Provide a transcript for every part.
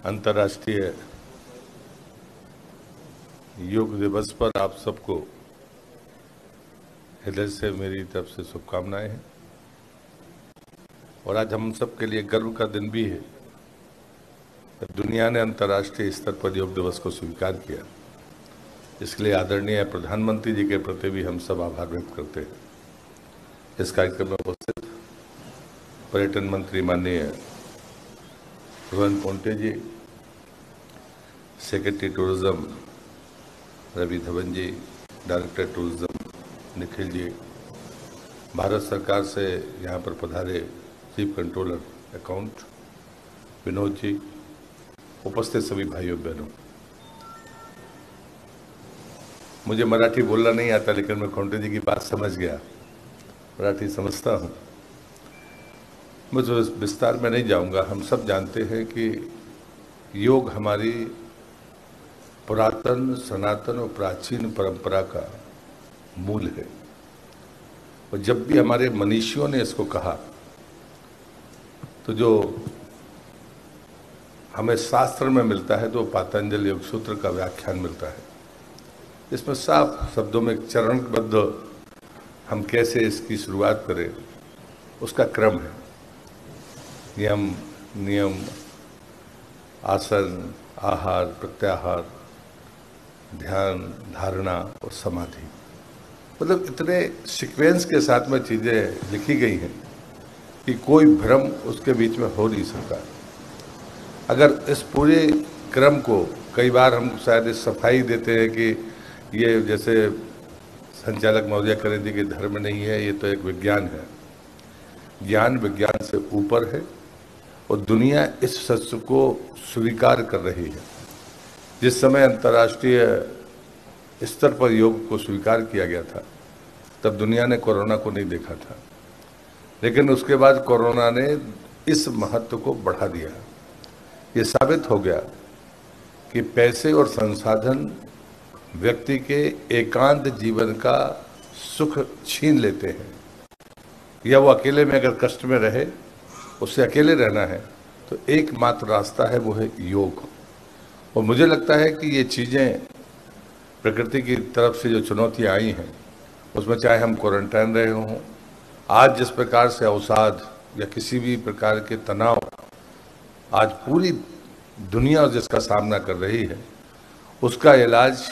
अंतर्राष्ट्रीय योग दिवस पर आप सबको हृदय से मेरी तरफ से शुभकामनाएं हैं। और आज हम सब के लिए गर्व का दिन भी है। दुनिया ने अंतर्राष्ट्रीय स्तर पर योग दिवस को स्वीकार किया। इसके लिए आदरणीय प्रधानमंत्री जी के प्रति भी हम सब आभार व्यक्त करते हैं। इस कार्यक्रम में उपस्थित पर्यटन मंत्री माननीय रोहन पोंटे जी, सेक्रेटरी टूरिज्म रवि धवन जी, डायरेक्टर टूरिज्म निखिल जी, भारत सरकार से यहाँ पर पधारे chief controller account Vinod ji, उपस्थित सभी भाइयों बहनों। मुझे मराठी बोलना नहीं आता, लेकिन मैं पोंटे जी की बात समझ गया, मराठी समझता हूँ। मैं तो विस्तार में नहीं जाऊँगा। हम सब जानते हैं कि योग हमारी पुरातन, सनातन और प्राचीन परंपरा का मूल है। और जब भी हमारे मनीषियों ने इसको कहा तो जो हमें शास्त्र में मिलता है तो पातंजलि योग सूत्र का व्याख्यान मिलता है। इसमें साफ शब्दों में चरणबद्ध हम कैसे इसकी शुरुआत करें उसका क्रम है। नियम, आसन, आहार, प्रत्याहार, ध्यान, धारणा और समाधि, मतलब इतने सीक्वेंस के साथ में चीज़ें लिखी गई हैं कि कोई भ्रम उसके बीच में हो नहीं सकता। अगर इस पूरे क्रम को कई बार हम शायद इस सफाई देते हैं कि ये जैसे संचालक महोदय कह रहे थे कि धर्म नहीं है, ये तो एक विज्ञान है। ज्ञान विज्ञान से ऊपर है और दुनिया इस सत्य को स्वीकार कर रही है। जिस समय अंतर्राष्ट्रीय स्तर पर योग को स्वीकार किया गया था तब दुनिया ने कोरोना को नहीं देखा था, लेकिन उसके बाद कोरोना ने इस महत्व को बढ़ा दिया। ये साबित हो गया कि पैसे और संसाधन व्यक्ति के एकांत जीवन का सुख छीन लेते हैं, या वो अकेले में अगर कष्ट में रहे, उससे अकेले रहना है तो एकमात्र रास्ता है, वो है योग। और मुझे लगता है कि ये चीज़ें प्रकृति की तरफ से जो चुनौतियाँ आई हैं उसमें चाहे हम क्वारंटाइन रहे हों, आज जिस प्रकार से अवसाद या किसी भी प्रकार के तनाव आज पूरी दुनिया जिसका सामना कर रही है, उसका इलाज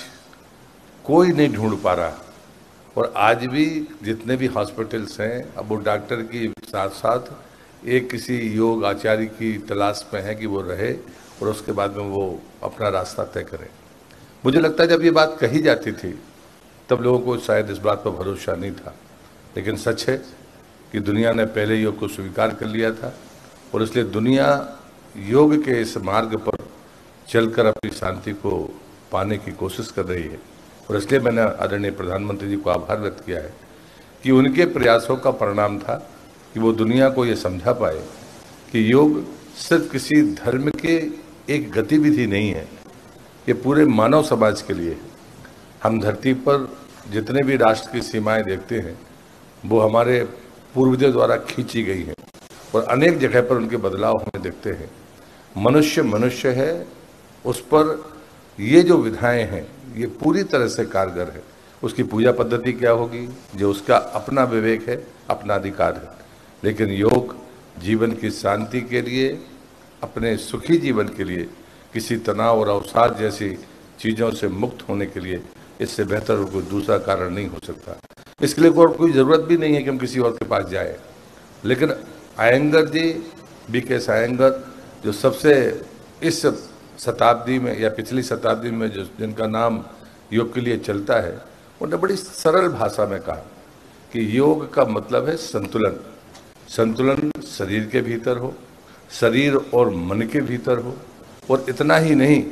कोई नहीं ढूंढ पा रहा। और आज भी जितने भी हॉस्पिटल्स हैं, अब वो डॉक्टर की साथ साथ एक किसी योग आचार्य की तलाश में है कि वो रहे और उसके बाद में वो अपना रास्ता तय करें। मुझे लगता है जब ये बात कही जाती थी तब लोगों को शायद इस बात पर भरोसा नहीं था, लेकिन सच है कि दुनिया ने पहले योग को स्वीकार कर लिया था और इसलिए दुनिया योग के इस मार्ग पर चलकर अपनी शांति को पाने की कोशिश कर रही है। और इसलिए मैंने आदरणीय प्रधानमंत्री जी को आभार व्यक्त किया है कि उनके प्रयासों का परिणाम था कि वो दुनिया को ये समझा पाए कि योग सिर्फ किसी धर्म के एक गतिविधि नहीं है, ये पूरे मानव समाज के लिए। हम धरती पर जितने भी राष्ट्र की सीमाएं देखते हैं वो हमारे पूर्वजों द्वारा खींची गई हैं और अनेक जगह पर उनके बदलाव हमें दिखते हैं। मनुष्य है, उस पर ये जो विधाएं हैं ये पूरी तरह से कारगर है। उसकी पूजा पद्धति क्या होगी, जो उसका अपना विवेक है, अपना अधिकार है, लेकिन योग जीवन की शांति के लिए, अपने सुखी जीवन के लिए, किसी तनाव और अवसाद जैसी चीज़ों से मुक्त होने के लिए इससे बेहतर कोई दूसरा कारण नहीं हो सकता। इसके लिए कोई ज़रूरत भी नहीं है कि हम किसी और के पास जाएं। लेकिन आयंगर जी, BK आयंगर, जो सबसे इस शताब्दी में या पिछली शताब्दी में जो जिनका नाम योग के लिए चलता है, उन्होंने बड़ी सरल भाषा में कहा कि योग का मतलब है संतुलन। संतुलन शरीर के भीतर हो, शरीर और मन के भीतर हो, और इतना ही नहीं,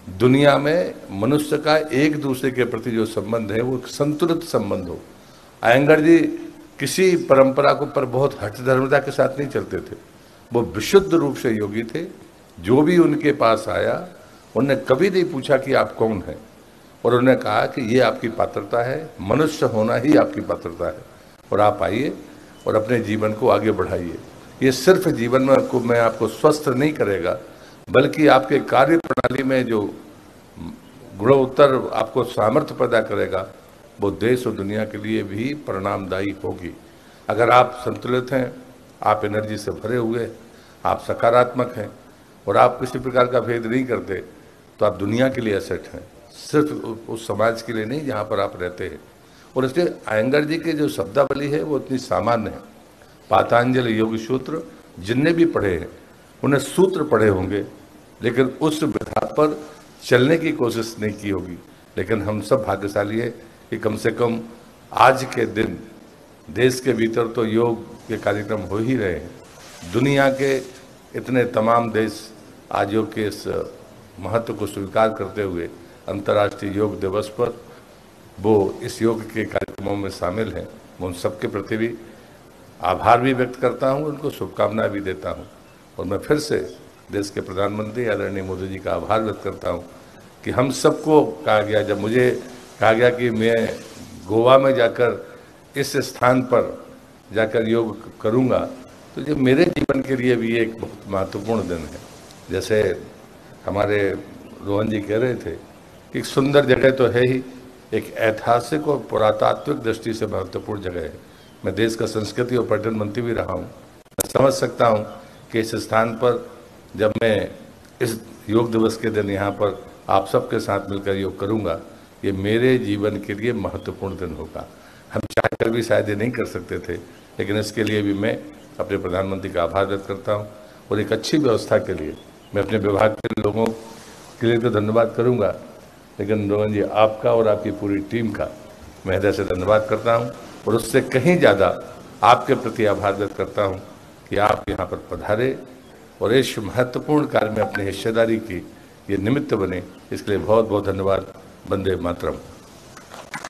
दुनिया में मनुष्य का एक दूसरे के प्रति जो संबंध है वो एक संतुलित संबंध हो। आयंगर जी किसी परंपरा को पर बहुत हठधर्मता के साथ नहीं चलते थे, वो विशुद्ध रूप से योगी थे। जो भी उनके पास आया उन्होंने कभी नहीं पूछा कि आप कौन हैं, और उन्होंने कहा कि ये आपकी पात्रता है, मनुष्य होना ही आपकी पात्रता है, और आप आइए और अपने जीवन को आगे बढ़ाइए। ये सिर्फ जीवन में मैं आपको स्वस्थ नहीं करेगा बल्कि आपके कार्य प्रणाली में जो गुणोत्तर आपको सामर्थ्य पैदा करेगा, वो देश और दुनिया के लिए भी परिणामदायी होगी। अगर आप संतुलित हैं, आप एनर्जी से भरे हुए, आप सकारात्मक हैं और आप किसी प्रकार का भेद नहीं करते, तो आप दुनिया के लिए एसेट हैं, सिर्फ उस समाज के लिए नहीं जहाँ पर आप रहते हैं। और इसलिए अयंगार जी की जो शब्दावली है वो इतनी सामान्य है। पातंजलि योग सूत्र जिनने भी पढ़े हैं उन्हें सूत्र पढ़े होंगे, लेकिन उस विधा पर चलने की कोशिश नहीं की होगी। लेकिन हम सब भाग्यशाली है कि कम से कम आज के दिन देश के भीतर तो योग के कार्यक्रम हो ही रहे हैं। दुनिया के इतने तमाम देश आज योग के इस महत्व को स्वीकार करते हुए अंतर्राष्ट्रीय योग दिवस पर वो इस योग के कार्यक्रमों में शामिल हैं। मैं उन सबके प्रति भी आभार भी व्यक्त करता हूं, उनको शुभकामनाएं भी देता हूं। और मैं फिर से देश के प्रधानमंत्री आदरणीय मोदी जी का आभार व्यक्त करता हूं कि हम सबको कहा गया, जब मुझे कहा गया कि मैं गोवा में जाकर इस स्थान पर जाकर योग करूंगा, तो ये मेरे जीवन के लिए भी एक बहुत महत्वपूर्ण दिन है। जैसे हमारे रोहन जी कह रहे थे कि एक सुंदर जगह तो है ही, एक ऐतिहासिक और पुरातात्विक दृष्टि से महत्वपूर्ण जगह है। मैं देश का संस्कृति और पर्यटन मंत्री भी रहा हूँ। मैं समझ सकता हूँ कि इस स्थान पर जब मैं इस योग दिवस के दिन यहाँ पर आप सबके साथ मिलकर योग करूँगा, ये मेरे जीवन के लिए महत्वपूर्ण दिन होगा। हम चाहकर भी शायद ये नहीं कर सकते थे, लेकिन इसके लिए भी मैं अपने प्रधानमंत्री का आभार व्यक्त करता हूँ। और एक अच्छी व्यवस्था के लिए मैं अपने विभाग के लोगों के लिए तो धन्यवाद करूँगा, लेकिन रोहन जी आपका और आपकी पूरी टीम का मैं हृदय से धन्यवाद करता हूँ। और उससे कहीं ज़्यादा आपके प्रति आभार व्यक्त करता हूँ कि आप यहाँ पर पधारे और इस महत्वपूर्ण कार्य में अपनी हिस्सेदारी की ये निमित्त बने। इसके लिए बहुत बहुत धन्यवाद। वंदे मातरम।